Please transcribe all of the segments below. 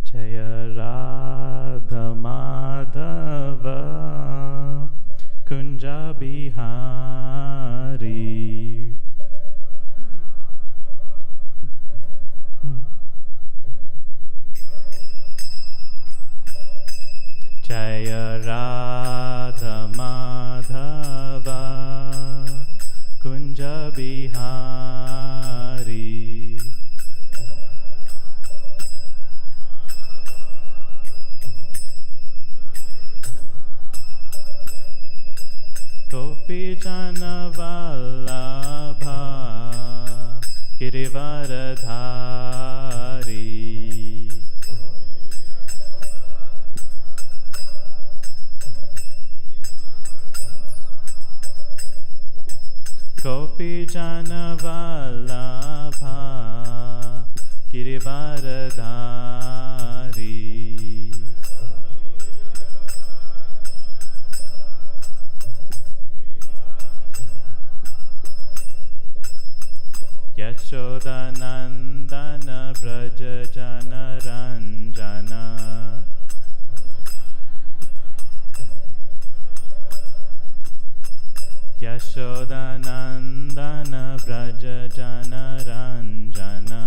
Jaya Radha Madhava Kunja Bihari. Jaya Radha Madhava Kunja Bihari. Gopi Jana Vallabha Girivaradhari. Gopi Jana Vallabha Girivaradhari. Yashoda Nandana Braja Jana Ranjana. Yashoda Nandana Braja Jana Ranjana.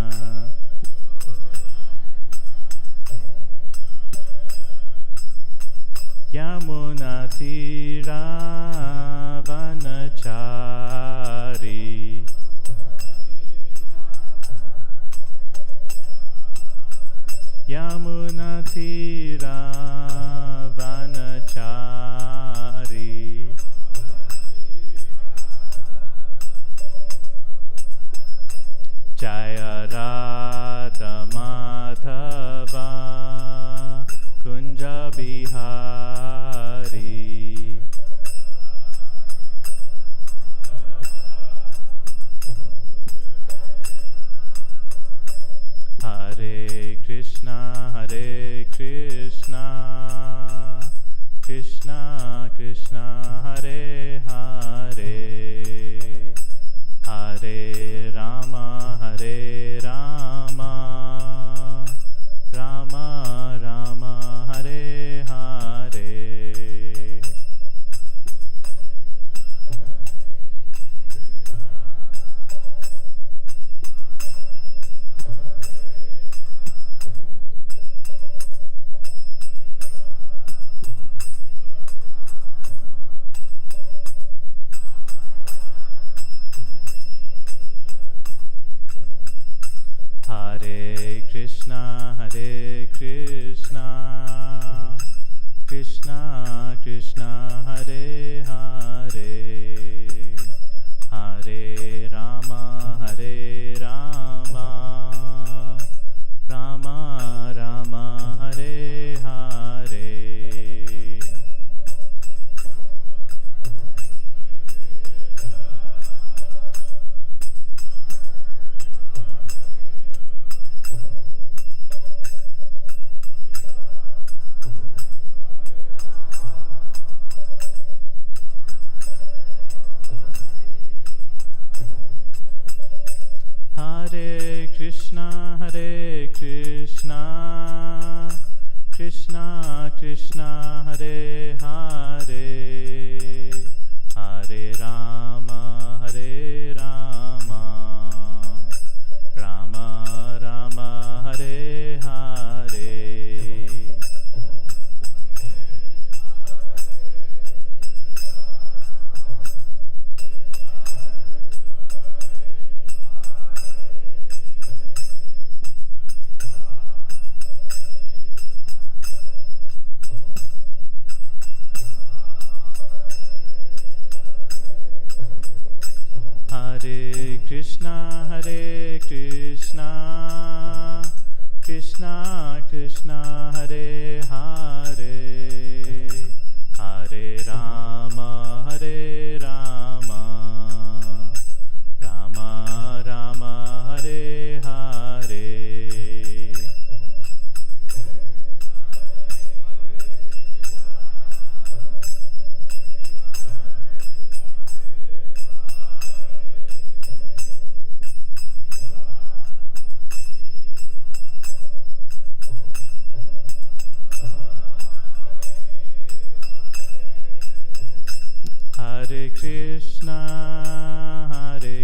Yamuna Tira Vanachari. Yamuna Tira Vanachari. Jaya Radha Madhava Kunja Bihari. Hare Krishna, Hare Krishna, Krishna Krishna, Hare Hare, Hare Rama, Hare Rama, Rama Rama, Hare Hare. Hare Krishna, Hare Krishna, Krishna Krishna, Hare Hare, Hare Rama, Hare Rama, Rama Rama, Hare Hare. Hare Krishna, Hare Krishna, Krishna Krishna, Hare Hare, Hare Rama, Hare Rama, Rama Rama, Hare Hare. Hare Krishna, Hare Krishna, Krishna Krishna, Hare Hare, Hare Rama, Hare Rama, Rama Rama, Hare Hare. Hare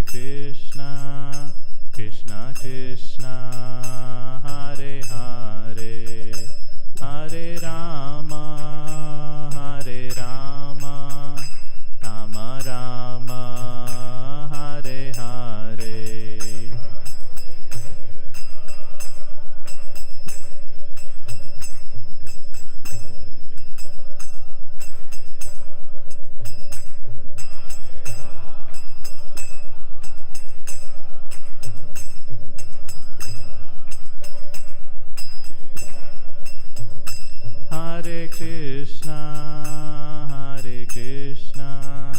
Krishna, Krishna Krishna, Hare Hare, Hare Rama, Hare Rama, Rama Rama, Hare Hare. Hare Krishna, Hare Krishna,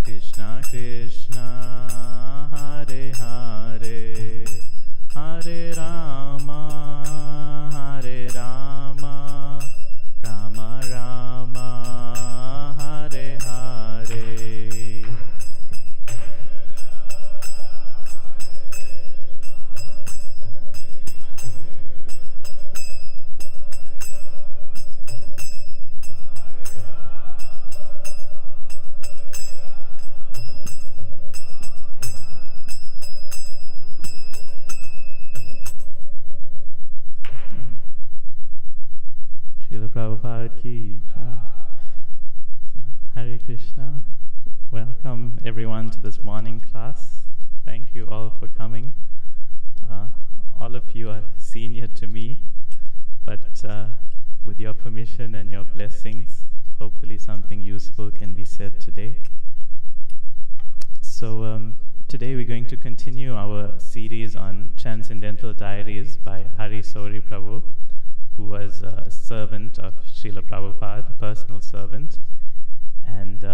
Krishna Krishna, Hare Hare, Hare Rama, Hare Rama, Rama Rama, Hare Hare. Srila Prabhupada ki jai. So, Hare Krishna. Welcome everyone to this morning class. Thank you all for coming. All of you are senior to me, but with your permission and your blessings, hopefully something useful can be said today. So today we're going to continue our series on Transcendental Diaries by Hari Sori Prabhu, who was a servant of Srila Prabhupada, personal servant. And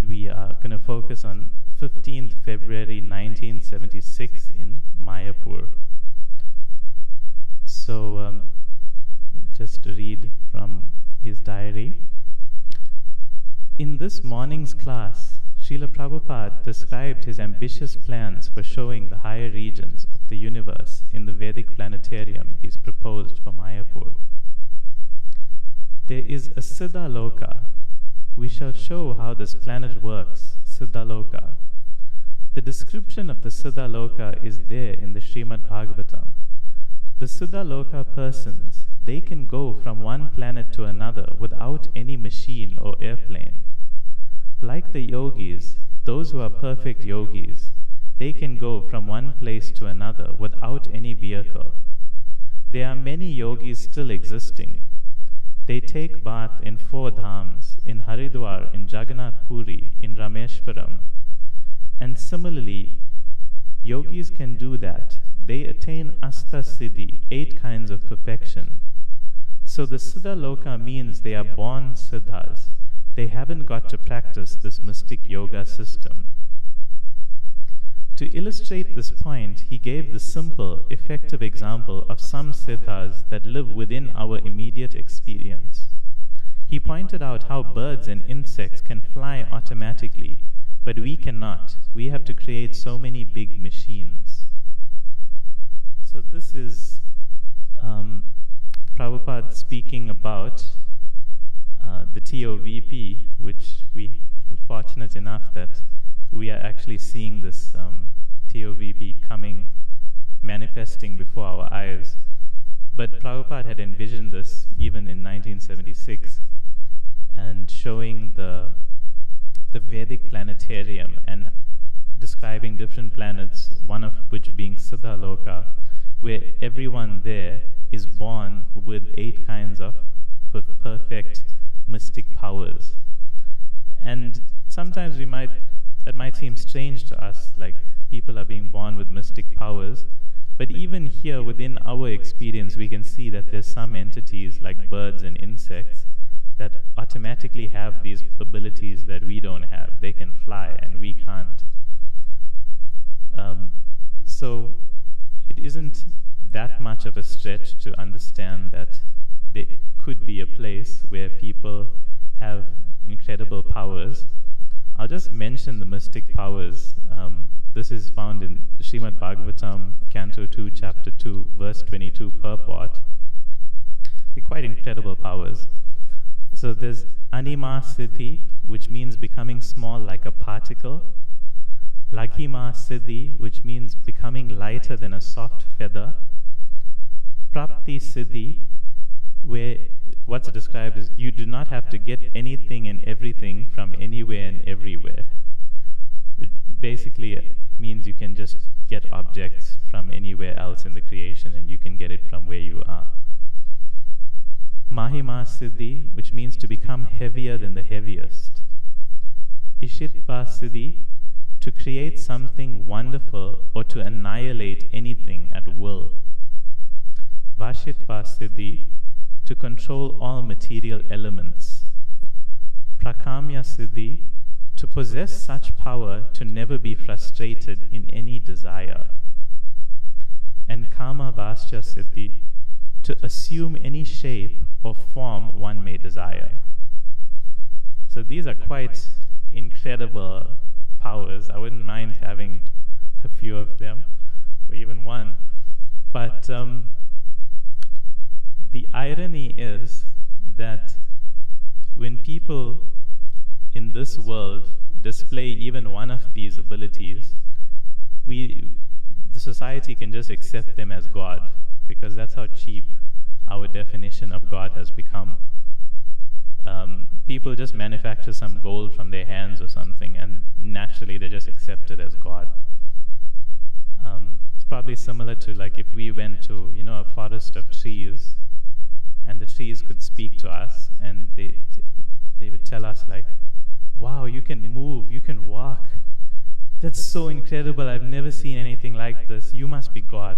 we are going to focus on 15th February 1976 in Mayapur. So just to read from his diary. In this morning's class, Srila Prabhupada described his ambitious plans for showing the higher regions of the universe in the Vedic planetarium he's proposed for Mayapur. There is a Siddhaloka. We shall show how this planet works, Siddhaloka. The description of the Siddhaloka is there in the Srimad Bhagavatam. The Siddhaloka persons, they can go from one planet to another without any machine or airplane. Like the yogis, those who are perfect yogis, they can go from one place to another without any vehicle. There are many yogis still existing. They take bath in 4 dhams, in Haridwar, in Jagannath Puri, in Rameshwaram. And similarly, yogis can do that. They attain Asta Siddhi, 8 kinds of perfection. So the Siddhaloka means they are born Siddhas. They haven't got to practice this mystic yoga system. To illustrate this point, he gave the simple, effective example of some siddhas that live within our immediate experience. He pointed out how birds and insects can fly automatically, but we cannot. We have to create so many big machines. So this is Prabhupada speaking about the TOVP, which we are fortunate enough that we are actually seeing this TOVP manifesting before our eyes. But Prabhupada had envisioned this even in 1976 and showing the Vedic planetarium and describing different planets, one of which being Siddhaloka, where everyone there is born with 8 kinds of perfect mystic powers. And sometimes that might seem strange to us, like people are being born with mystic powers, but even here within our experience we can see that there's some entities like birds and insects that automatically have these abilities that we don't have. They can fly and we can't. So it isn't that much of a stretch to understand that there could be a place where people have incredible powers. I'll just mention the mystic powers. This is found in Srimad Bhagavatam, Canto 2, Chapter 2, Verse 22, purport. They're quite incredible powers. So there's Anima Siddhi, which means becoming small like a particle. Laghima Siddhi, which means becoming lighter than a soft feather. Prapti Siddhi, where what's described is you do not have to get anything and everything from anywhere and everywhere. It basically means you can just get objects from anywhere else in the creation and you can get it from where you are. Mahima Siddhi, which means to become heavier than the heaviest. Ishitva Siddhi, to create something wonderful or to annihilate anything at will. Vashitva Siddhi, to control all material elements. Prakamya Siddhi, to possess such power to never be frustrated in any desire. And Kama Vasya Siddhi, to assume any shape or form one may desire. So these are quite incredible powers. I wouldn't mind having a few of them, or even one. But the irony is that when people in this world display even one of these abilities, the society can just accept them as God, because that's how cheap our definition of God has become. People just manufacture some gold from their hands or something, and naturally they just accept it as God. It's probably similar to like if we went to a forest of trees, and the trees could speak to us, and they would tell us like, "Wow, you can move, you can walk. That's so incredible. I've never seen anything like this. You must be God."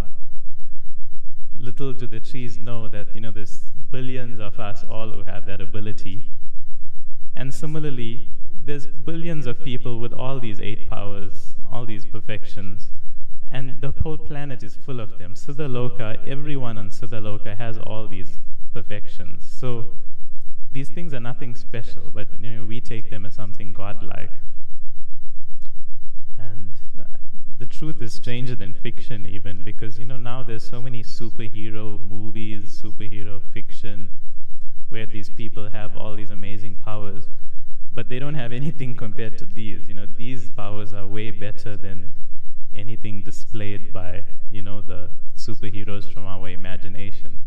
Little do the trees know that there's billions of us all who have that ability. And similarly, there's billions of people with all these 8 powers, all these perfections, and the whole planet is full of them. Siddhaloka, everyone on Siddhaloka has all these perfections. So these things are nothing special, but we take them as something godlike. And the truth is stranger than fiction even, because now there's so many superhero movies, superhero fiction, where these people have all these amazing powers, but they don't have anything compared to these. These powers are way better than anything displayed by the superheroes from our imagination.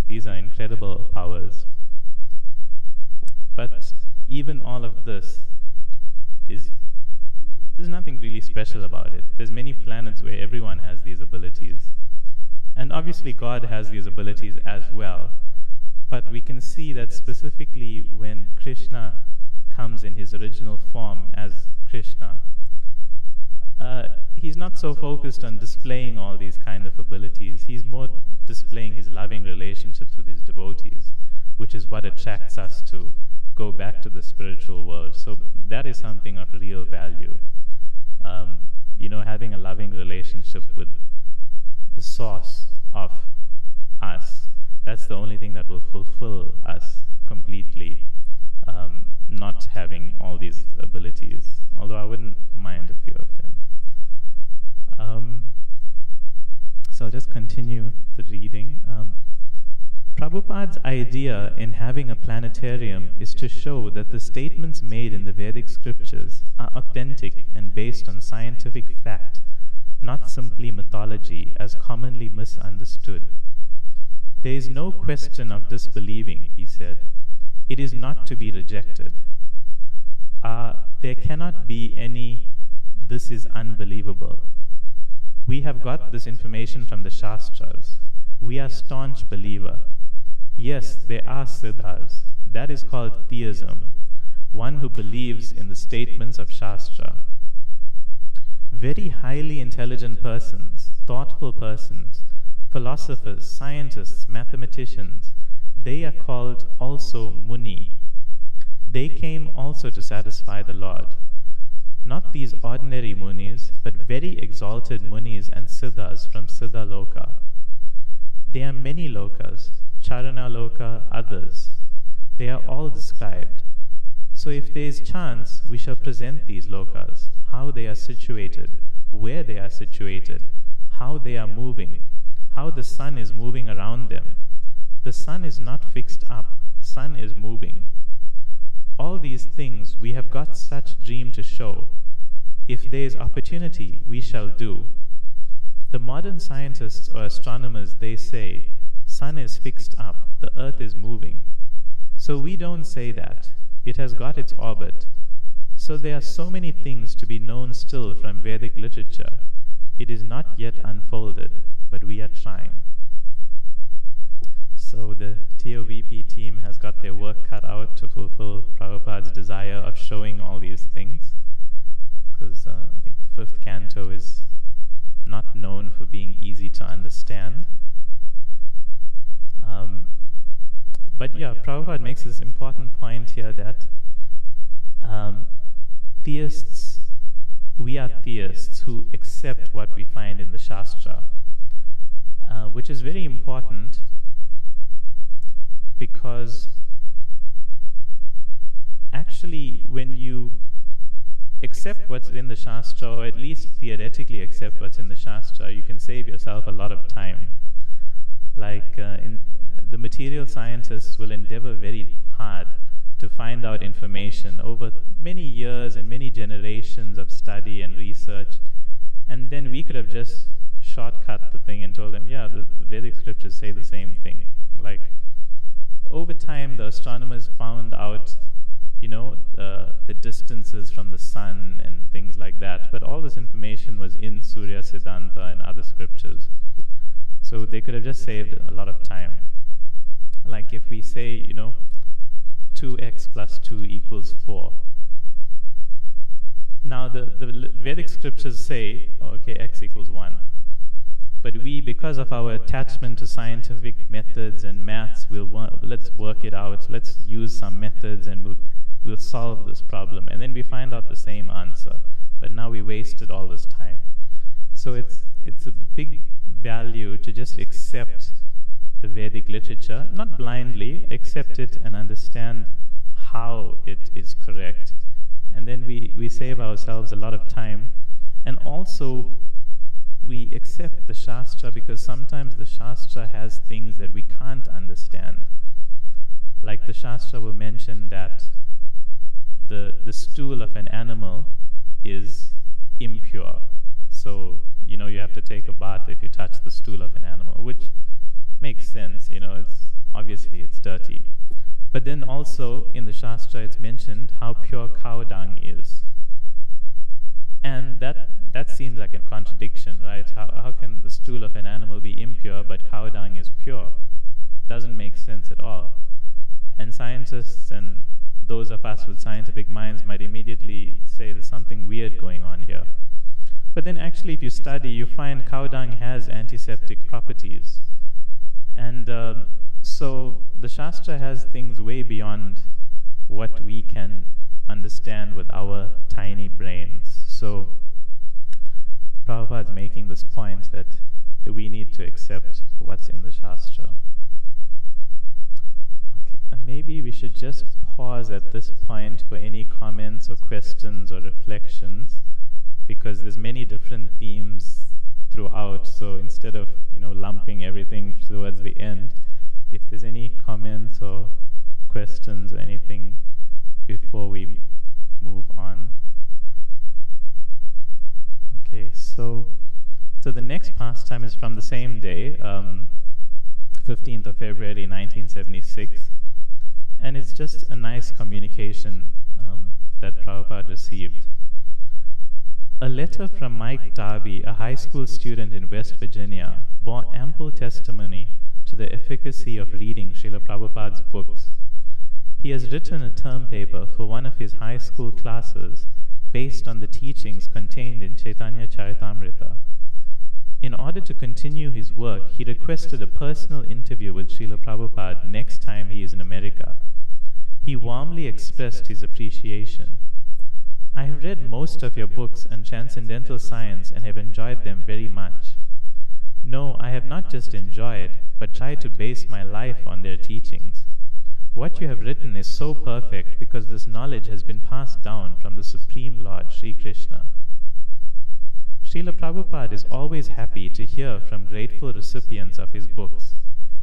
These are incredible powers. But even all of this there's nothing really special about it. There's many planets where everyone has these abilities. And obviously God has these abilities as well. But we can see that specifically when Krishna comes in his original form as Krishna, he's not so focused on displaying all these kind of abilities. He's more displaying his loving relationships with his devotees, which is what attracts us to go back to the spiritual world. So that is something of real value. Having a loving relationship with the source of us, that's the only thing that will fulfill us completely, not having all these abilities, although I wouldn't mind a few of them. So I'll just continue the reading. Prabhupada's idea in having a planetarium is to show that the statements made in the Vedic scriptures are authentic and based on scientific fact, not simply mythology as commonly misunderstood. There is no question of disbelieving, he said. It is not to be rejected. There cannot be any, this is unbelievable. We have got this information from the Shastras. We are staunch believer. Yes, there are siddhas. That is called theism, one who believes in the statements of Shastra. Very highly intelligent persons, thoughtful persons, philosophers, scientists, mathematicians, they are called also Muni. They came also to satisfy the Lord. Not these ordinary Munis, but very exalted Munis and Siddhas from Siddhaloka. There are many lokas, Charana Loka, others. They are all described. So if there is chance, we shall present these lokas, how they are situated, where they are situated, how they are moving, how the sun is moving around them. The sun is not fixed up. sun is moving. All these things we have got such dream to show. If there is opportunity, we shall do. The modern scientists or astronomers, they say, sun is fixed up, the earth is moving. So we don't say that. It has got its orbit. So there are so many things to be known still from Vedic literature. It is not yet unfolded, but we are trying. So the TOVP team has got their work cut out to fulfill Prabhupada's desire of showing all these things. Because I think the 5th canto is not known for being easy to understand. But yeah, Prabhupada makes this important point here that theists, we are theists who accept what we find in the Shastra, which is very important because actually when you accept what's in the Shastra, or at least theoretically accept what's in the Shastra, you can save yourself a lot of time. Like the material scientists will endeavor very hard to find out information over many years and many generations of study and research, and then we could have just shortcut the thing and told them, yeah, the Vedic scriptures say the same thing. Like, over time, the astronomers found out, the distances from the sun and things like that, but all this information was in Surya Siddhanta and other scriptures. So they could have just saved a lot of time. Like if we say, 2x plus 2 equals 4. Now the Vedic scriptures say, okay, x equals 1. But we, because of our attachment to scientific methods and maths, let's work it out, let's use some methods and we'll solve this problem. And then we find out the same answer. But now we wasted all this time. So it's a big value to just accept the Vedic literature, not blindly, accept it and understand how it is correct. And then we save ourselves a lot of time. And also, we accept the Shastra because sometimes the Shastra has things that we can't understand. Like the Shastra will mention that the stool of an animal is impure. So, you have to take a bath if you touch the stool of an animal, which makes sense, it's dirty. But then also in the Shastra it's mentioned how pure cow dung is. And that seems like a contradiction, right? How can the stool of an animal be impure but cow dung is pure? Doesn't make sense at all. And scientists and those of us with scientific minds might immediately say there's something weird going on here. But then actually if you study, you find cow dung has antiseptic properties. And so the Shastra has things way beyond what we can understand with our tiny brains. So Prabhupada is making this point that we need to accept what's in the Shastra. Okay. And maybe we should just pause at this point for any comments or questions or reflections, because there's many different themes throughout. So instead of lumping everything towards the end, if there's any comments or questions or anything before we move on. Okay, so the next pastime is from the same day, 15th of February 1976, and it's just a nice communication that Prabhupada received. A letter from Mike Darby, a high school student in West Virginia, bore ample testimony to the efficacy of reading Srila Prabhupada's books. He has written a term paper for one of his high school classes based on the teachings contained in Chaitanya Charitamrita. In order to continue his work, he requested a personal interview with Srila Prabhupada next time he is in America. He warmly expressed his appreciation. I have read most of your books on transcendental science and have enjoyed them very much. No, I have not just enjoyed, but tried to base my life on their teachings. What you have written is so perfect because this knowledge has been passed down from the Supreme Lord Sri Krishna. Srila Prabhupada is always happy to hear from grateful recipients of his books.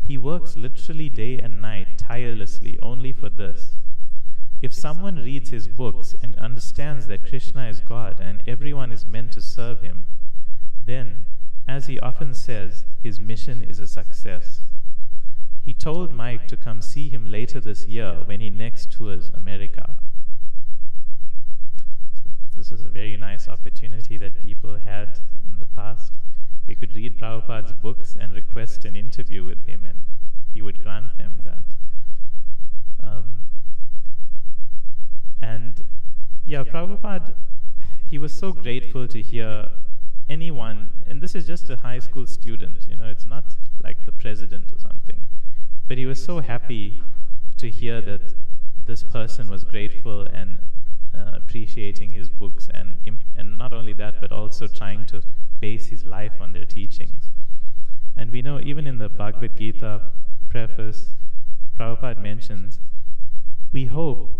He works literally day and night tirelessly only for this. If someone reads his books and understands that Krishna is God and everyone is meant to serve him, then, as he often says, his mission is a success. He told Mike to come see him later this year when he next tours America. So this is a very nice opportunity that people had in the past. They could read Prabhupada's books and request an interview with him, and he would grant them that. Prabhupada, he was so grateful to hear anyone, and this is just a high school student, it's not like the president or something, but he was so happy to hear that this person was grateful and appreciating his books, and not only that, but also trying to base his life on their teachings. And we know even in the Bhagavad Gita preface, Prabhupada mentions, "We hope,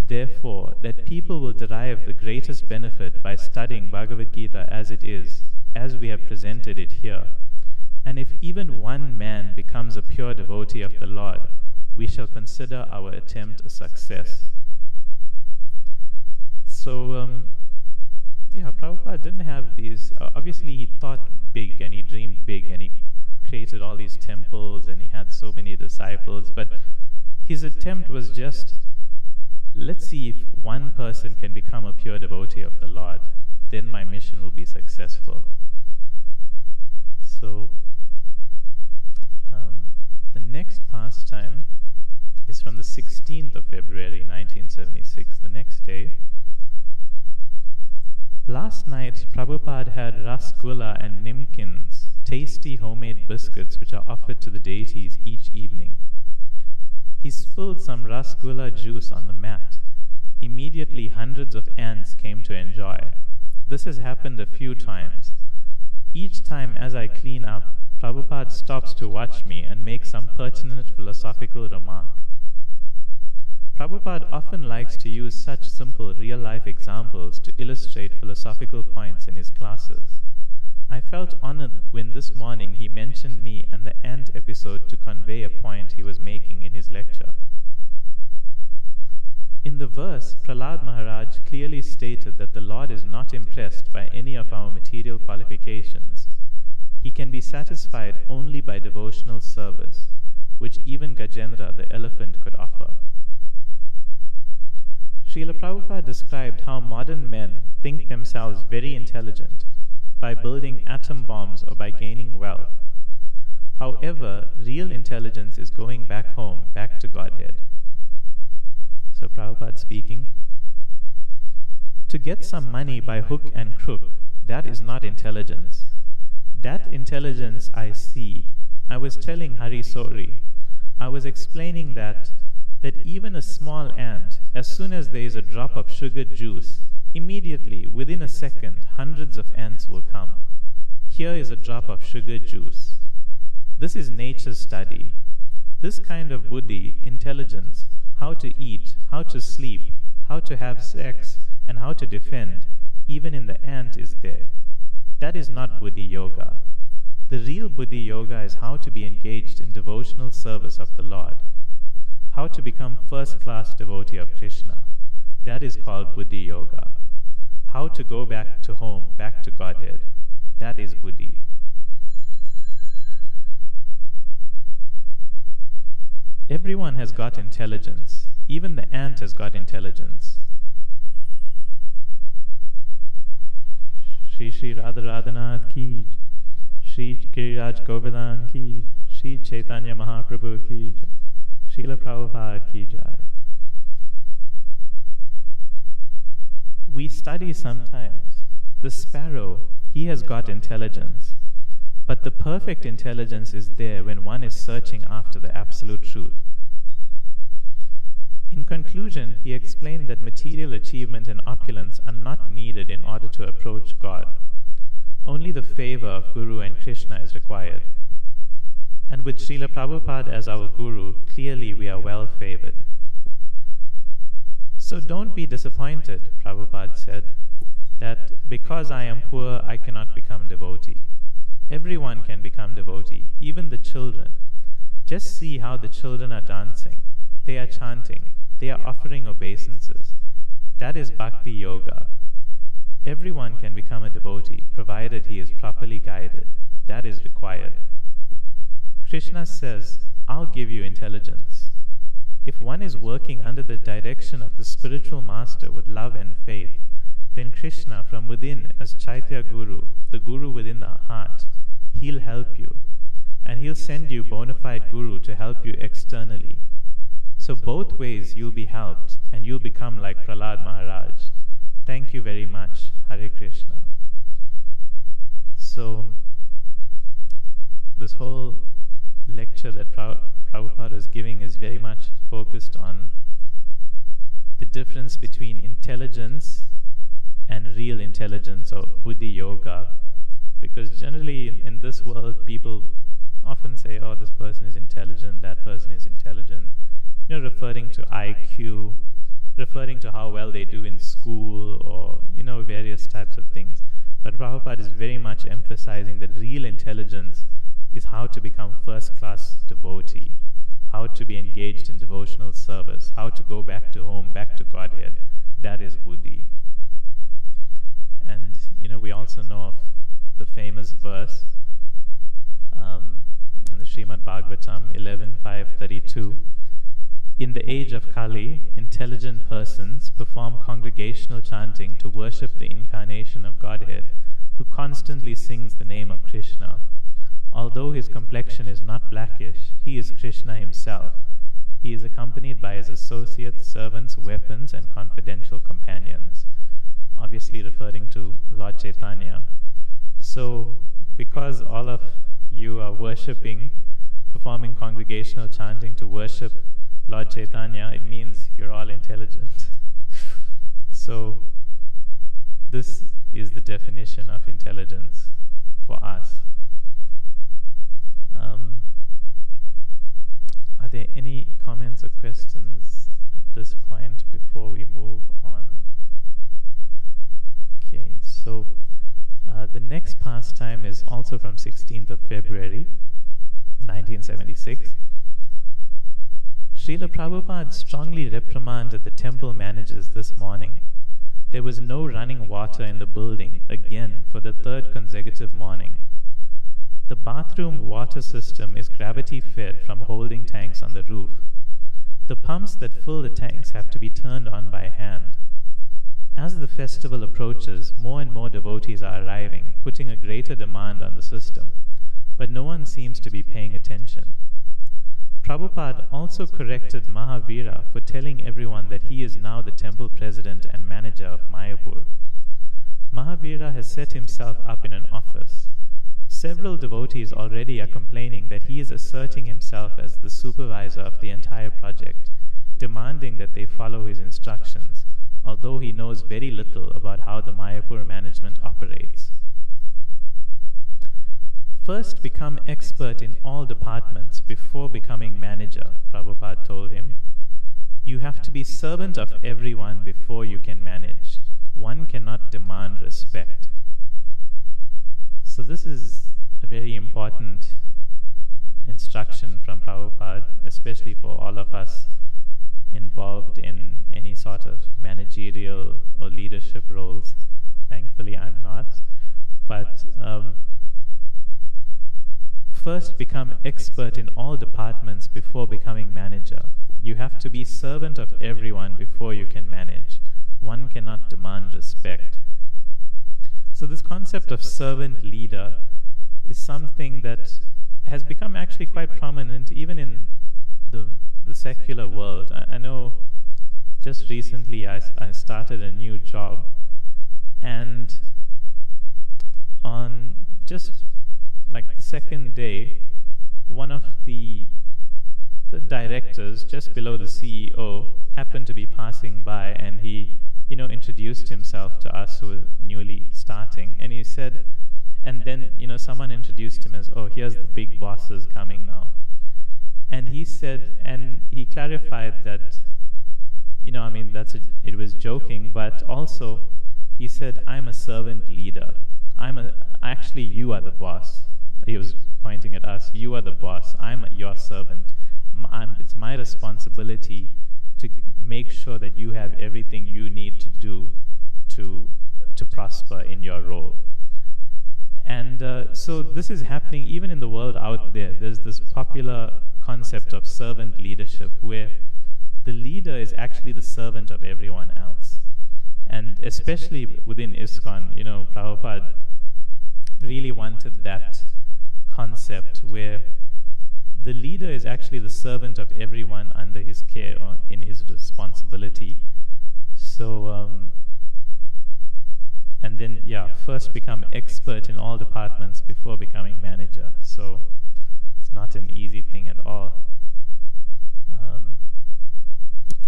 therefore, that people will derive the greatest benefit by studying Bhagavad Gita as it is, as we have presented it here. And if even one man becomes a pure devotee of the Lord, we shall consider our attempt a success." So, Prabhupada didn't have these, obviously he thought big and he dreamed big and he created all these temples and he had so many disciples, but his attempt was just, let's see if one person can become a pure devotee of the Lord, then my mission will be successful. So, the next pastime is from the 16th of February 1976, the next day. Last night, Prabhupada had rasgulla and nimkins, tasty homemade biscuits which are offered to the deities each evening. He spilled some rasgulla juice on the mat. Immediately, hundreds of ants came to enjoy. This has happened a few times. Each time as I clean up, Prabhupada stops to watch me and make some pertinent philosophical remark. Prabhupada often likes to use such simple real-life examples to illustrate philosophical points in his classes. I felt honored when this morning he mentioned me and the ant episode to convey a point he was making in his lecture. In the verse, Prahlad Maharaj clearly stated that the Lord is not impressed by any of our material qualifications. He can be satisfied only by devotional service, which even Gajendra, the elephant, could offer. Srila Prabhupada described how modern men think themselves very intelligent by building atom bombs or by gaining wealth. However, real intelligence is going back home, back to Godhead. So Prabhupada speaking, "To get some money by hook and crook, that is not intelligence. That intelligence I see." I was telling Hari Sori, I was explaining that even a small ant, as soon as there is a drop of sugar juice, immediately, within a second, hundreds of ants will come. Here is a drop of sugar juice. This is nature's study. This kind of buddhi, intelligence, how to eat, how to sleep, how to have sex, and how to defend, even in the ant is there. That is not buddhi yoga. The real buddhi yoga is how to be engaged in devotional service of the Lord. How to become first-class devotee of Krishna. That is called buddhi yoga. How to go back to home, back to Godhead. That is buddhi. Everyone has got intelligence. Even the ant has got intelligence. Shri Shri Radha Radhanath ki, Shri Giriraj Govardhan ki, Shri Chaitanya Mahaprabhu ki, Srila Prabhupada ki jai. We study sometimes. The sparrow, he has got intelligence. But the perfect intelligence is there when one is searching after the absolute truth. In conclusion, he explained that material achievement and opulence are not needed in order to approach God. Only the favor of Guru and Krishna is required. And with Srila Prabhupada as our Guru, clearly we are well favored. So don't be disappointed, Prabhupada said, that because I am poor, I cannot become devotee. Everyone can become devotee, even the children. Just see how the children are dancing. They are chanting. They are offering obeisances. That is bhakti yoga. Everyone can become a devotee, provided he is properly guided. That is required. Krishna says, I'll give you intelligence. If one is working under the direction of the spiritual master with love and faith, then Krishna from within, as Chaitya Guru, the Guru within the heart, he'll help you. And he'll send you bona fide Guru to help you externally. So both ways you'll be helped, and you'll become like Prahlad Maharaj. Thank you very much. Hare Krishna. So, this whole lecture that Prabhupada is giving is very much focused on the difference between intelligence and real intelligence, or buddhi yoga. Because generally in this world, people often say, oh, this person is intelligent, that person is intelligent, referring to IQ, referring to how well they do in school, or various types of things. But Prabhupada is very much emphasizing that real intelligence is how to become first-class devotee, how to be engaged in devotional service, how to go back to home, back to Godhead. That is buddhi. And we also know of the famous verse in the Srimad Bhagavatam 11.5.32. In the age of Kali, intelligent persons perform congregational chanting to worship the incarnation of Godhead, who constantly sings the name of Krishna. Although his complexion is not blackish, he is Krishna himself. He is accompanied by his associates, servants, weapons, and confidential companions. Obviously referring to Lord Chaitanya. So, because all of you are worshipping, performing congregational chanting to worship Lord Chaitanya, it means you're all intelligent. So, this is the definition of intelligence for us. Are there any comments or questions at this point before we move on? Okay, so the next pastime is also from 16th of February, 1976. Srila Prabhupada strongly reprimanded the temple managers this morning. There was no running water in the building, again, for the third consecutive morning. The bathroom water system is gravity-fed from holding tanks on the roof. The pumps that fill the tanks have to be turned on by hand. As the festival approaches, more and more devotees are arriving, putting a greater demand on the system, but no one seems to be paying attention. Prabhupada also corrected Mahavira for telling everyone that he is now the temple president and manager of Mayapur. Mahavira has set himself up in an office. Several devotees already are complaining that he is asserting himself as the supervisor of the entire project, demanding that they follow his instructions, although he knows very little about how the Mayapur management operates. First become expert in all departments before becoming manager, Prabhupada told him. You have to be servant of everyone before you can manage. One cannot demand respect. So this is a very important instruction from Prabhupada, especially for all of us involved in any sort of managerial or leadership roles. Thankfully I'm not. But first become expert in all departments before becoming manager. You have to be servant of everyone before you can manage. One cannot demand respect. So this concept of servant leader is something that has become actually quite prominent even in the secular world. I know just recently I started a new job, and on just like the second day, one of the directors just below the CEO happened to be passing by, and he introduced himself to us who were newly starting, and he said, and then someone introduced him as, oh, here's the big bosses coming now. And he said, and he clarified that, it was joking, but also he said, I'm a servant leader. Actually, you are the boss. He was pointing at us, you are the boss, I'm your servant. It's my responsibility to make sure that you have everything you need to do to prosper in your role. And so this is happening even in the world out there. There's this popular concept of servant leadership where the leader is actually the servant of everyone else. And especially within ISKCON, Prabhupada really wanted that concept where the leader is actually the servant of everyone under his care or in his responsibility. So, and then, first become expert in all departments before becoming manager. So, it's not an easy thing at all.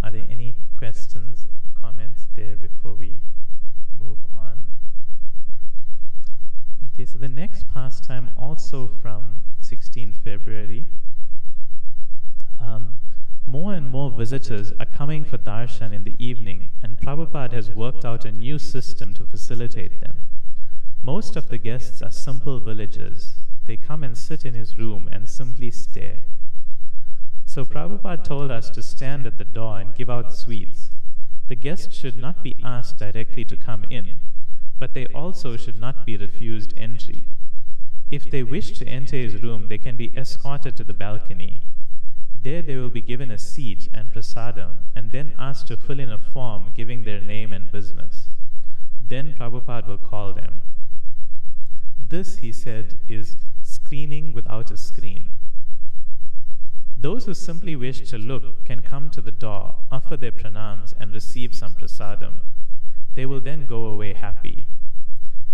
Are there any questions or comments there before we move on? Okay, so the next pastime, also from 16th February, more and more visitors are coming for darshan in the evening, and Prabhupada has worked out a new system to facilitate them. Most of the guests are simple villagers. They come and sit in his room and simply stare. So Prabhupada told us to stand at the door and give out sweets. The guests should not be asked directly to come in, but they also should not be refused entry. If they wish to enter his room, they can be escorted to the balcony. There they will be given a seat and prasadam, and then asked to fill in a form giving their name and business. Then Prabhupada will call them. This, he said, is screening without a screen. Those who simply wish to look can come to the door, offer their pranams, and receive some prasadam. They will then go away happy.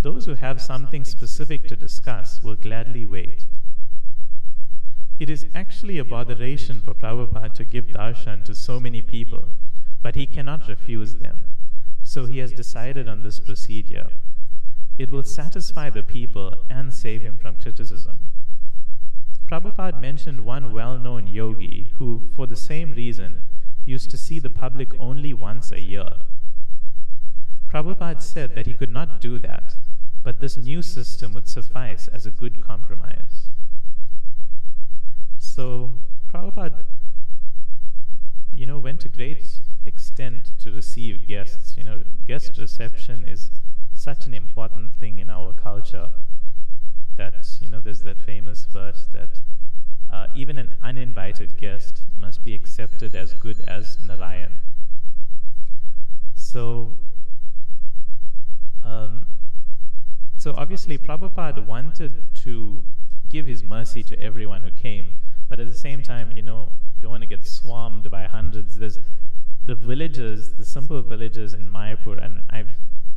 Those who have something specific to discuss will gladly wait. It is actually a botheration for Prabhupada to give darshan to so many people, but he cannot refuse them. So he has decided on this procedure. It will satisfy the people and save him from criticism. Prabhupada mentioned one well-known yogi who, for the same reason, used to see the public only once a year. Prabhupada said that he could not do that, but this new system would suffice as a good compromise. So Prabhupada, went to great extent to receive guests. Guest reception is such an important thing in our culture that, there's that famous verse that even an uninvited guest must be accepted as good as Narayan. So obviously Prabhupada wanted to give his mercy to everyone who came, but at the same time, you don't want to get swarmed by hundreds. There's the villages, the simple villages in Mayapur, and I've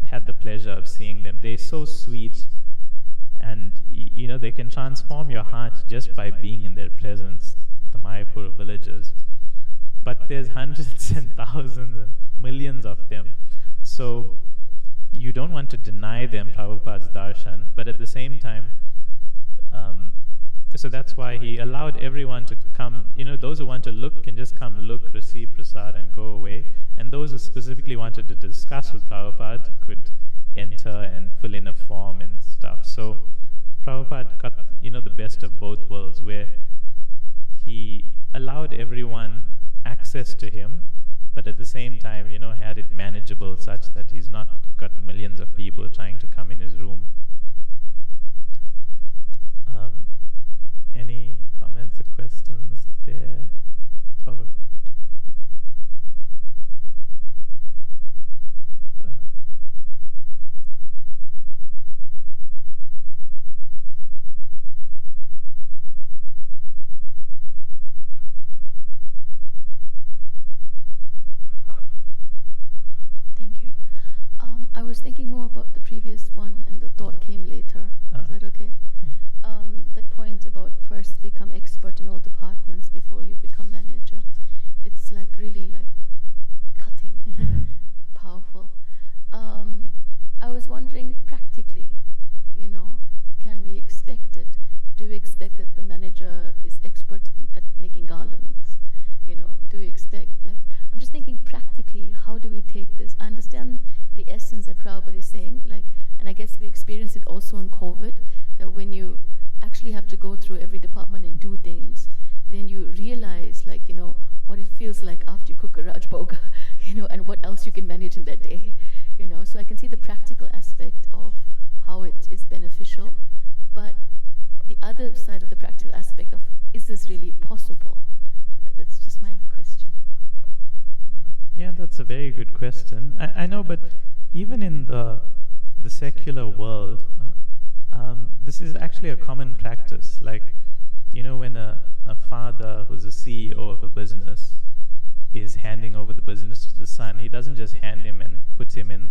had the pleasure of seeing them. They're so sweet, and they can transform your heart just by being in their presence, the Mayapur villages. But there's hundreds and thousands and millions of them. So you don't want to deny them Prabhupada's darshan, but at the same time, so that's why he allowed everyone to come. Those who want to look can just come look, receive prasad, and go away. And those who specifically wanted to discuss with Prabhupada could enter and fill in a form and stuff. So Prabhupada got, the best of both worlds, where he allowed everyone access to him, but at the same time, had it manageable such that he's not got millions of people trying to come in his room. Any comments or questions there? Oh. Thank you. I was thinking more about the previous one, and the thought came later. Is that okay? That point about first become expert in all departments before you become manager. It's really cutting, powerful. I was wondering practically, can we expect it? Do we expect that the manager is expert at making garlands? Do we expect, I'm just thinking practically, how do we take this? I understand the essence that Prabhupada is saying, and I guess we experience it also in COVID, that when you actually have to go through every department and do things, then you realize, like, what it feels like after you cook a Raj Bhoga, and what else you can manage in that day, So I can see the practical aspect of how it is beneficial, but the other side of the practical aspect of, is this really possible? That's just my question. Yeah, that's a very good question. I know, but even in the secular world, this is actually a common practice. Like, when a father who's a CEO of a business is handing over the business to the son, he doesn't just hand him and put him in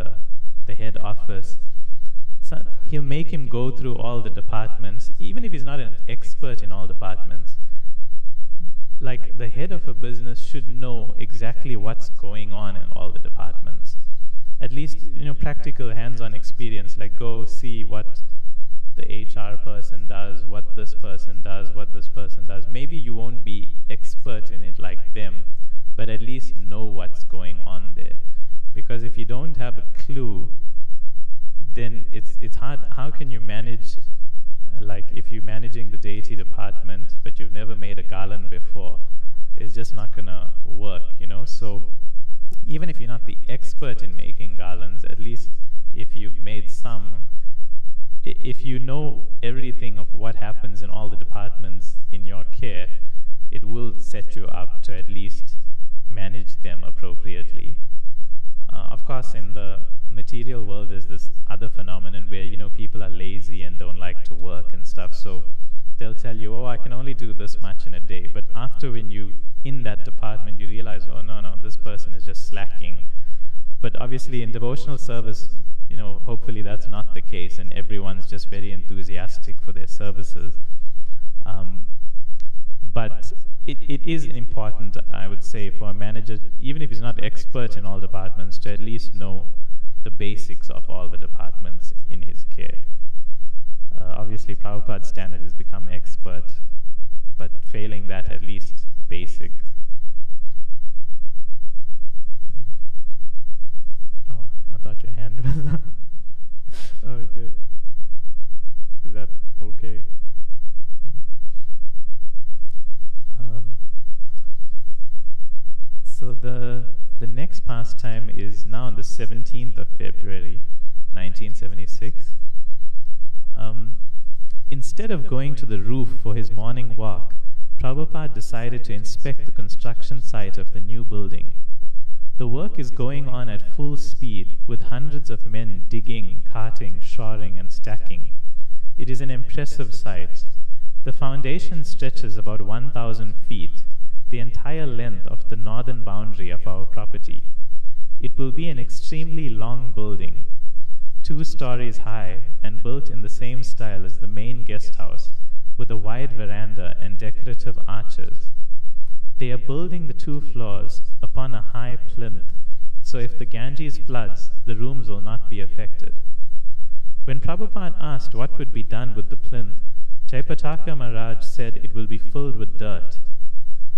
the head office. So he'll make him go through all the departments, even if he's not an expert in all departments. Like, the head of a business should know exactly what's going on in all the departments. At least, practical hands-on experience, like go see what the HR person does, what this person does, what this person does. Maybe you won't be expert in it like them, but at least know what's going on there. Because if you don't have a clue, then it's hard. How can you manage, like if you're managing the deity department, but you've never made a garland before, it's just not gonna work, So even if you're not the expert in making garlands, at least if you've made some, if you know everything of what happens in all the departments in your care, it will set you up to at least manage them appropriately. Of course, in the material world, there's this other phenomenon where, people are lazy and don't like to work and stuff, so they'll tell you, I can only do this much in a day. But after, when you in that department, you realize, no, this person is just slacking. But obviously in devotional service, hopefully that's not the case, and everyone's just very enthusiastic for their services. But it is important, I would say, for a manager, even if he's not expert in all departments, to at least know the basics of all the departments in his care. Obviously, Prabhupada's standard is become expert, but failing that, at least basics. I thought your hand was up. Okay. Is that okay? So the next pastime is now on the 17th of February, 1976. Instead of going to the roof for his morning walk, Prabhupada decided to inspect the construction site of the new building. The work is going on at full speed, with hundreds of men digging, carting, shoring, and stacking. It is an impressive sight. The foundation stretches about 1,000 feet, the entire length of the northern boundary of our property. It will be an extremely long building, 2 stories high and built in the same style as the main guest house, with a wide veranda and decorative arches. They are building the 2 floors upon a high plinth, so if the Ganges floods, the rooms will not be affected. When Prabhupada asked what would be done with the plinth, Jaipataka Maharaj said it will be filled with dirt.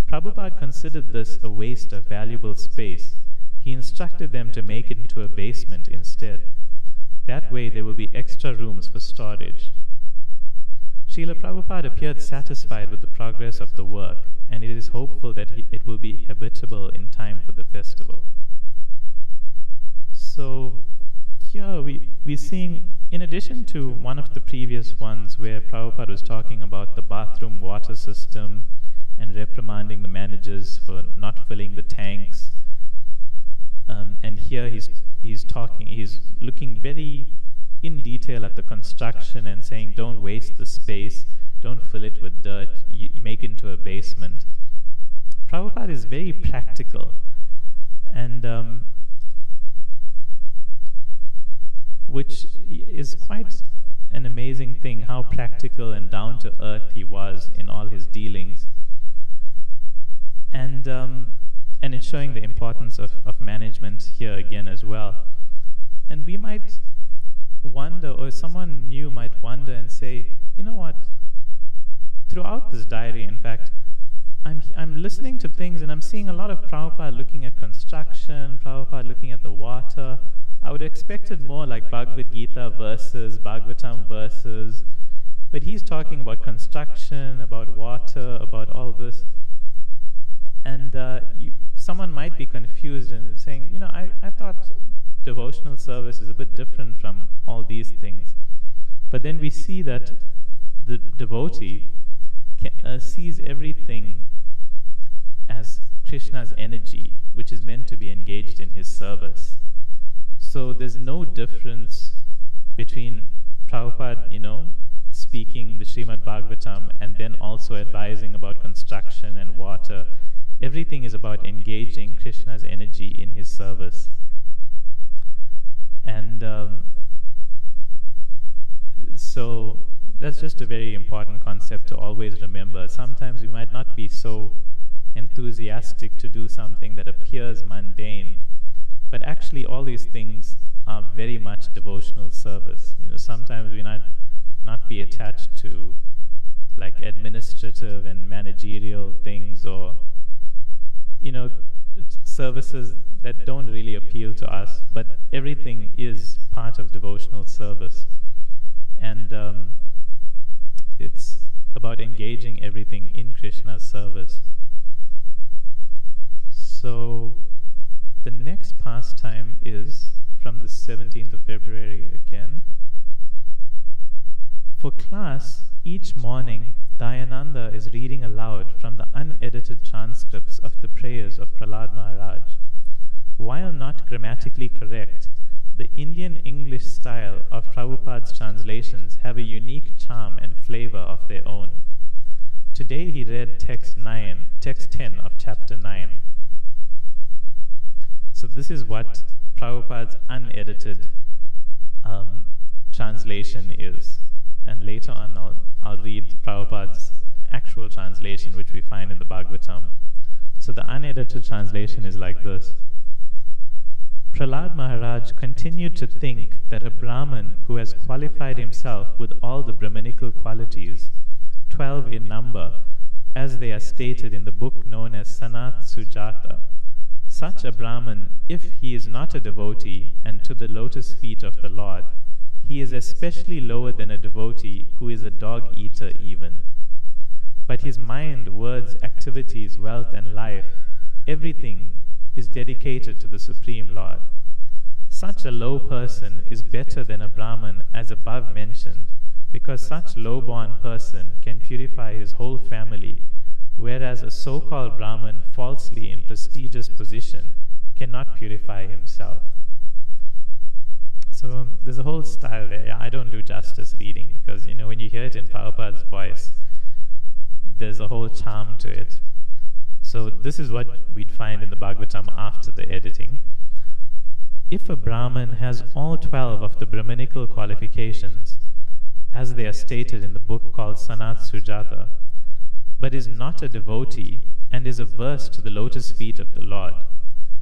Prabhupada considered this a waste of valuable space. He instructed them to make it into a basement instead. That way there will be extra rooms for storage. Srila Prabhupada appeared satisfied with the progress of the work, and it is hopeful that it will be habitable in time for the festival. So here we're seeing, in addition to one of the previous ones where Prabhupada was talking about the bathroom water system and reprimanding the managers for not filling the tanks, and here he's looking very in detail at the construction and saying, don't waste the space, don't fill it with dirt, you make it into a basement. Prabhupada is very practical, and which is quite an amazing thing, how practical and down to earth he was in all his dealings. And it's showing the importance of management here again as well. And we might wonder, or someone new might wonder and say, you know what, throughout this diary, in fact, I'm listening to things and I'm seeing a lot of Prabhupada looking at construction, Prabhupada looking at the water. I would have expected more like Bhagavad Gita verses, Bhagavatam verses, But he's talking about construction, about water, about all this. And someone might be confused and saying, I thought devotional service is a bit different from all these things. But then we see that the devotee sees everything as Krishna's energy, which is meant to be engaged in his service. So there's no difference between Prabhupada, speaking the Srimad Bhagavatam and then also advising about construction and water. Everything is about engaging Krishna's energy in his service. And so that's just a very important concept to always remember. Sometimes we might not be so enthusiastic to do something that appears mundane, but actually all these things are very much devotional service. Sometimes we might not be attached to like administrative and managerial things, or services that don't really appeal to us, but everything is part of devotional service. And it's about engaging everything in Krishna's service. So the next pastime is from the 17th of February again. For class, each morning, Dayananda is reading aloud from the unedited transcripts of the prayers of Prahlad Maharaj. While not grammatically correct, the Indian English style of Prabhupada's translations have a unique charm and flavor of their own. Today he read text 10 of chapter 9. So this is what Prabhupada's unedited translation is. And later on I'll read Prabhupada's actual translation, which we find in the Bhagavatam. So the unedited translation is like this. Prahlad Maharaj continued to think that a Brahman who has qualified himself with all the Brahmanical qualities, 12 in number, as they are stated in the book known as Sanat Sujata, such a Brahman, if he is not a devotee and to the lotus feet of the Lord, he is especially lower than a devotee who is a dog-eater even. But his mind, words, activities, wealth and life, everything is dedicated to the Supreme Lord. Such a low person is better than a Brahman as above mentioned, because such low-born person can purify his whole family, whereas a so-called Brahman falsely in prestigious position cannot purify himself. So there's a whole style there. I don't do justice reading because, when you hear it in Prabhupada's voice, there's a whole charm to it. So this is what we'd find in the Bhagavatam after the editing. If a Brahman has all 12 of the Brahmanical qualifications, as they are stated in the book called Sanat Sujata, but is not a devotee and is averse to the lotus feet of the Lord,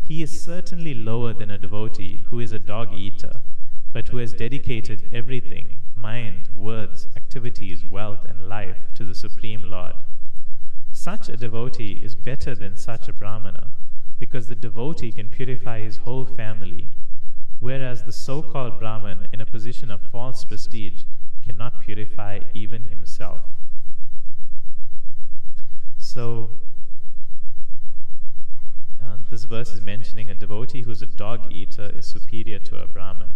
he is certainly lower than a devotee who is a dog-eater, but who has dedicated everything, mind, words, activities, wealth and life to the Supreme Lord. Such a devotee is better than such a Brahmana, because the devotee can purify his whole family, whereas the so-called Brahman in a position of false prestige cannot purify even himself. So, this verse is mentioning a devotee who's a dog-eater is superior to a Brahman.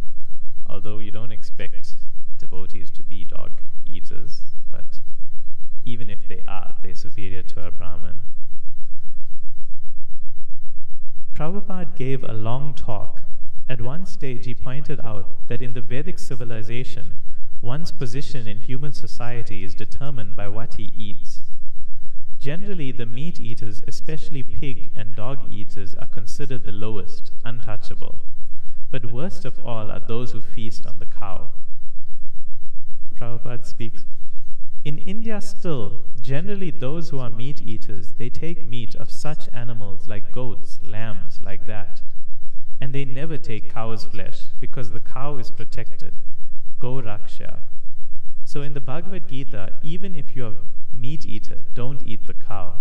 Although you don't expect devotees to be dog-eaters, but even if they are, they're superior to a Brahman. Prabhupada gave a long talk. At one stage he pointed out that in the Vedic civilization, one's position in human society is determined by what he eats. Generally, the meat eaters, especially pig and dog eaters, are considered the lowest, untouchable. But worst of all are those who feast on the cow. Prabhupada speaks, in India still, generally those who are meat eaters, they take meat of such animals like goats, lambs, like that. And they never take cow's flesh, because the cow is protected. Go Raksha. So in the Bhagavad Gita, even if you're a meat eater, don't eat the cow.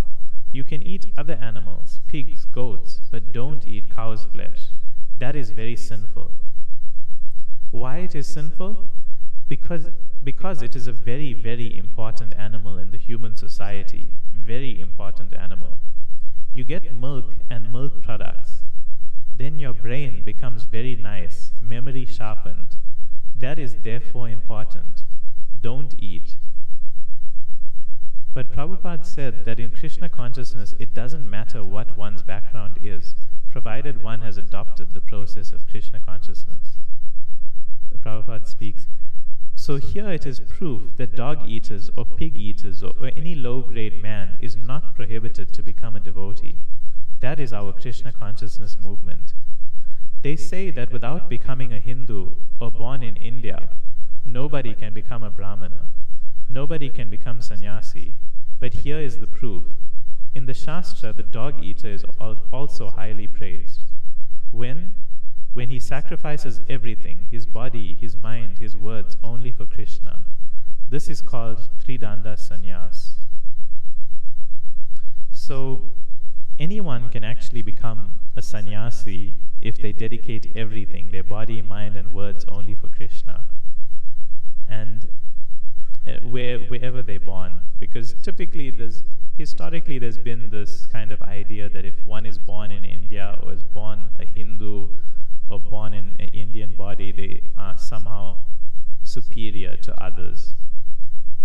You can eat other animals, pigs, goats, but don't eat cow's flesh. That is very sinful. Why it is sinful? Because because it is a very, very important animal in the human society, very important animal. You get milk and milk products, then your brain becomes very nice, memory sharpened. That is therefore important. Don't eat. But Prabhupada said that in Krishna consciousness, it doesn't matter what one's background is, provided one has adopted the process of Krishna consciousness. The Prabhupada speaks, so here it is proof that dog eaters or pig eaters or any low-grade man is not prohibited to become a devotee. That is our Krishna consciousness movement. They say that without becoming a Hindu or born in India, nobody can become a Brahmana. Nobody can become sannyasi. But here is the proof. In the Shastra, the dog eater is also highly praised. When he sacrifices everything, his body, his mind, his words, only for Krishna. This is called Tridanda Sannyas. So, anyone can actually become a sannyasi if they dedicate everything, their body, mind and words, only for Krishna. And wherever they're born, because typically historically there's been this kind of idea that if one is born in India or is born a Hindu or born in an Indian body, they are somehow superior to others.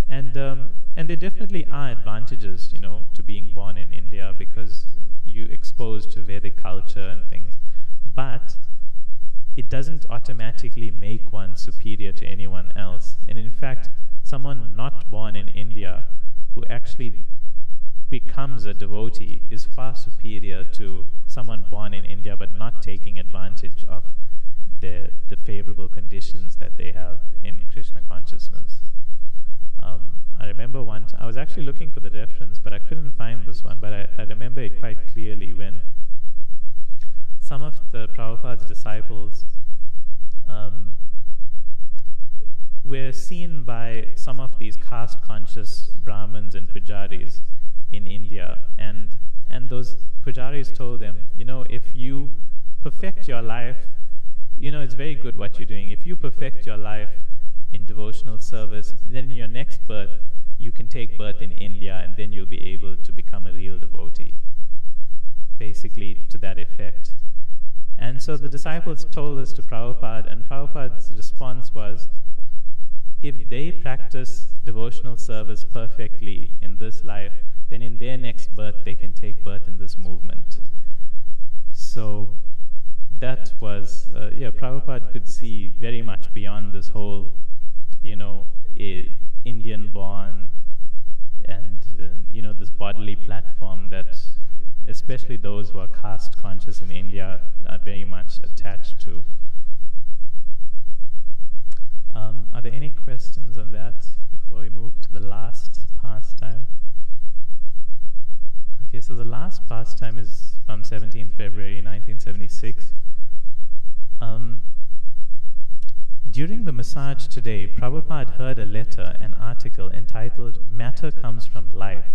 And there definitely are advantages, to being born in India because you're exposed to Vedic culture and things. But it doesn't automatically make one superior to anyone else. And in fact, someone not born in India who actually becomes a devotee is far superior to someone born in India but not taking advantage of the favorable conditions that they have in Krishna consciousness. I remember once, I was actually looking for the reference, but I couldn't find this one, but I remember it quite clearly when some of the Prabhupada's disciples were seen by some of these caste-conscious Brahmins and pujaris in India, and those pujaris told them, if you perfect your life, it's very good what you're doing. If you perfect your life in devotional service, then in your next birth, you can take birth in India, and then you'll be able to become a real devotee. Basically, to that effect. And so the disciples told this to Prabhupada, and Prabhupada's response was, if they practice devotional service perfectly in this life, then in their next birth they can take birth in this movement. So that was, Prabhupada could see very much beyond this whole, Indian born and, this bodily platform that especially those who are caste conscious in India are very much attached to. Are there any questions on that before we move to the last pastime? Okay, so the last pastime is from 17th February 1976. During the massage today, Prabhupada heard a letter, an article entitled Matter Comes from Life,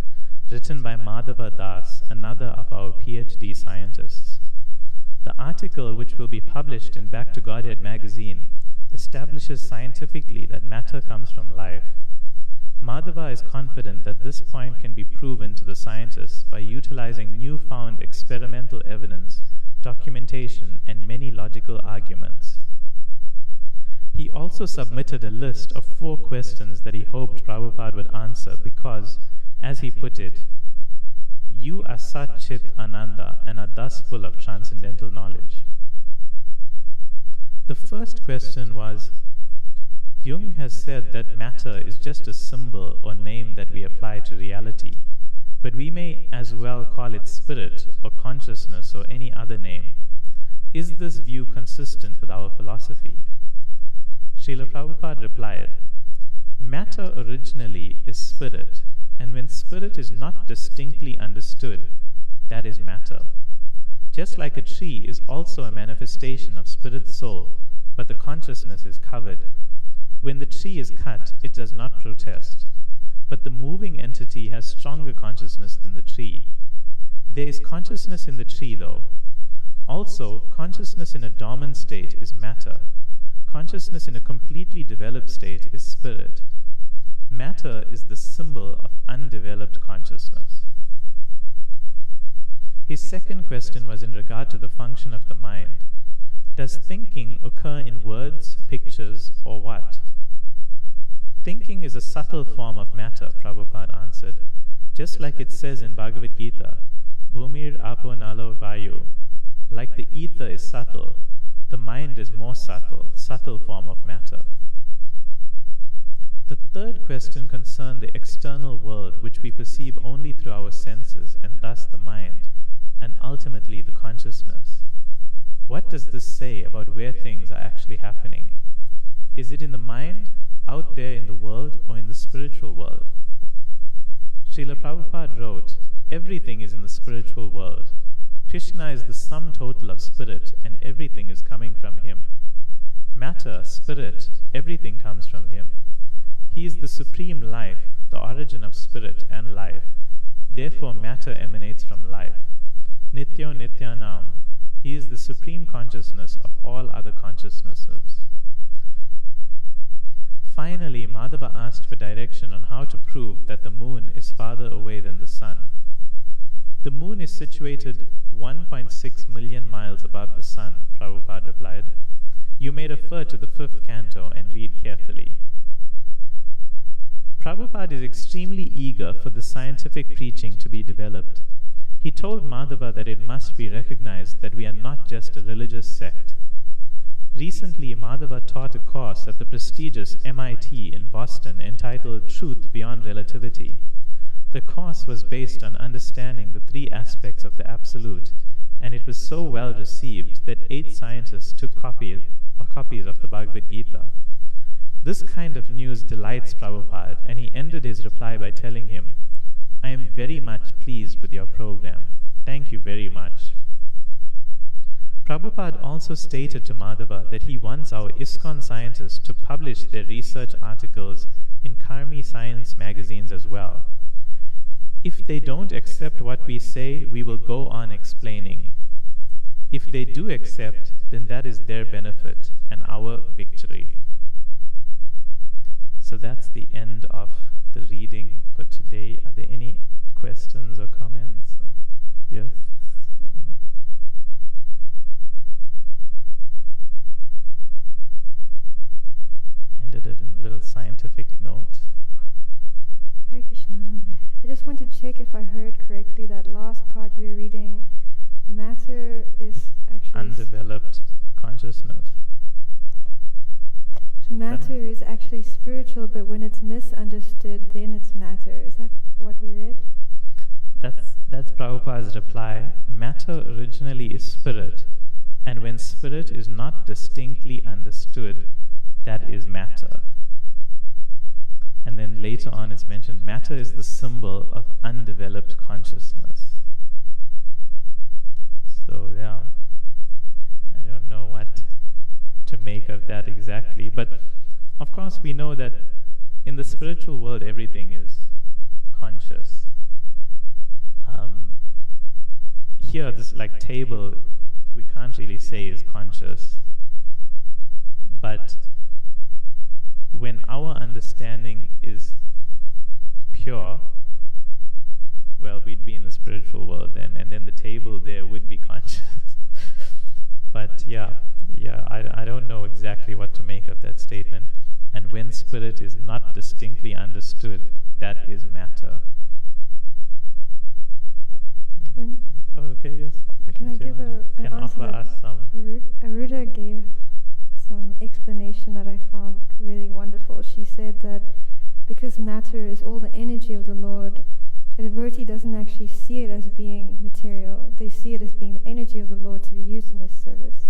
written by Madhava Das, another of our PhD scientists. The article, which will be published in Back to Godhead magazine, establishes scientifically that matter comes from life. Madhava is confident that this point can be proven to the scientists by utilizing newfound experimental evidence, documentation, and many logical arguments. He also submitted a list of 4 questions that he hoped Prabhupada would answer because, as he put it, you are Sat Chit Ananda and are thus full of transcendental knowledge. The first question was, Jung has said that matter is just a symbol or name that we apply to reality, but we may as well call it spirit or consciousness or any other name. Is this view consistent with our philosophy? Srila Prabhupada replied, matter originally is spirit, and when spirit is not distinctly understood, that is matter. Just like a tree is also a manifestation of spirit's soul, but the consciousness is covered. When the tree is cut, it does not protest. But the moving entity has stronger consciousness than the tree. There is consciousness in the tree, though. Also, consciousness in a dormant state is matter. consciousness in a completely developed state is spirit. Matter is the symbol of undeveloped consciousness. His second question was in regard to the function of the mind. Does thinking occur in words, pictures, or what? Thinking is a subtle form of matter, Prabhupada answered, just like it says in Bhagavad Gita, Bhumir apo nalo vayu. Like the ether is subtle, the mind is more subtle form of matter. The third question concerned the external world, which we perceive only through our senses, and thus the mind, and ultimately the consciousness. What does this say about where things are actually happening? Is it in the mind, out there in the world, or in the spiritual world? Srila Prabhupada wrote, everything is in the spiritual world. Krishna is the sum total of spirit, and everything is coming from him. Matter, spirit, everything comes from him. He is the supreme life, the origin of spirit and life. Therefore matter emanates from life. Nityo Nityanam. He is the supreme consciousness of all other consciousnesses. Finally, Madhava asked for direction on how to prove that the moon is farther away than the sun. The moon is situated 1.6 million miles above the sun, Prabhupada replied. You may refer to the 5th canto and read carefully. Prabhupada is extremely eager for the scientific preaching to be developed. He told Madhava that it must be recognized that we are not just a religious sect. Recently, Madhava taught a course at the prestigious MIT in Boston entitled Truth Beyond Relativity. The course was based on understanding the 3 aspects of the Absolute, and it was so well received that 8 scientists took copies of the Bhagavad Gita. This kind of news delights Prabhupada, and he ended his reply by telling him, I am very much pleased with your program. Thank you very much. Prabhupada also stated to Madhava that he wants our ISKCON scientists to publish their research articles in Karmi science magazines as well. If they don't accept what we say, we will go on explaining. If they do accept, then that is their benefit and our victory. So that's the end of the reading for today. Are there any questions or comments? Yes? Ended it in a little scientific note. Hare Krishna. I just want to check if I heard correctly that last part we were reading. Matter is actually Undeveloped consciousness. So matter is actually spiritual, but when it's misunderstood, then it's matter. Is that what we read? That's Prabhupada's reply. Matter originally is spirit, and when spirit is not distinctly understood, that is matter. And then later on it's mentioned, matter is the symbol of undeveloped consciousness. So yeah, I don't know what to make of that exactly, but of course we know that in the spiritual world everything is conscious. Here this like table we can't really say is conscious, but when our understanding is pure, well, we'd be in the spiritual world then, and then the table there would be conscious. But I don't know exactly what to make of that statement. And when spirit is not distinctly understood, that is matter. Okay, yes. Can I give an answer? Aruda gave some explanation that I found really wonderful. She said that because matter is all the energy of the Lord, the devotee doesn't actually see it as being material. They see it as being the energy of the Lord to be used in His service.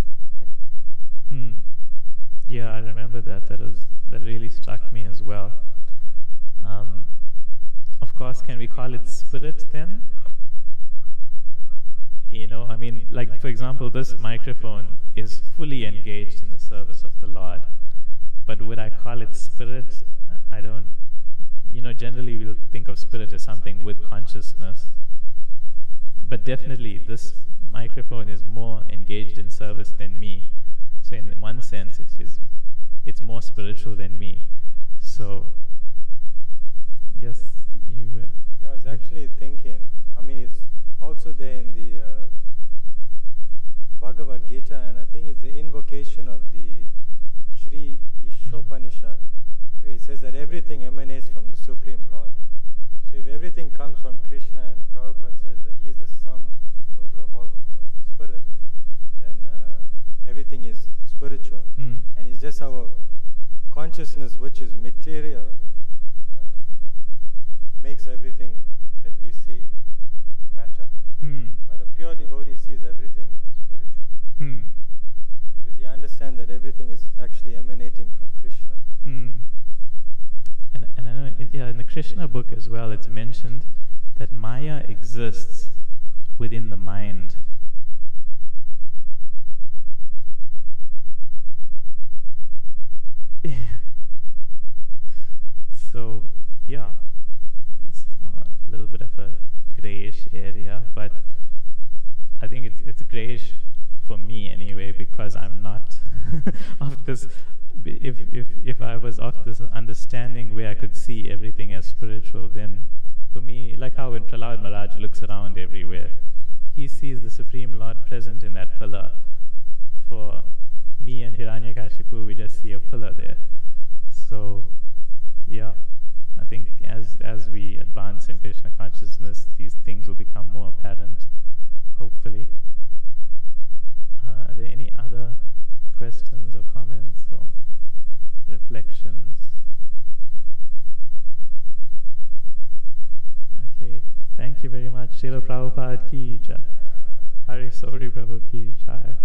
Yeah, I remember that. That really struck me as well. Of course, can we call it spirit then? I mean, like for example, this microphone is fully engaged in the service of the Lord. But would I call it spirit? I don't. Generally we'll think of spirit as something with consciousness. But definitely this microphone is more engaged in service than me. So in one sense it is it's more spiritual than me. So, yes, you were. Yeah, I was actually thinking, I mean, it's also there in the Bhagavad Gita, and I think it's the invocation of the Sri Ishopanishad, where it says that everything emanates from the Supreme Lord. So if everything comes from Krishna, and Prabhupada says that he is the sum total of all spirit, then everything is spiritual. And it's just our consciousness, which is material, makes everything that we see matter. But a pure devotee sees everything as spiritual. Because he understands that everything is actually emanating from Krishna. And I know, in the Krishna book as well, it's mentioned that Maya exists within the mind. So, yeah, it's a little bit of a grayish area, but I think it's grayish for me anyway, because I'm not of this. If I was of this understanding where I could see everything as spiritual, then for me, like how when Prahlad Maharaj looks around everywhere, he sees the Supreme Lord present in that pillar. For me and Hiranyakashipu, we just see a pillar there. So, yeah, I think as we advance in Krishna consciousness, these things will become more apparent, hopefully. Are there any other questions or comments or reflections? Okay, thank you very much. Srila Prabhupada ki jai. Hari Sori Prabhu ki jai.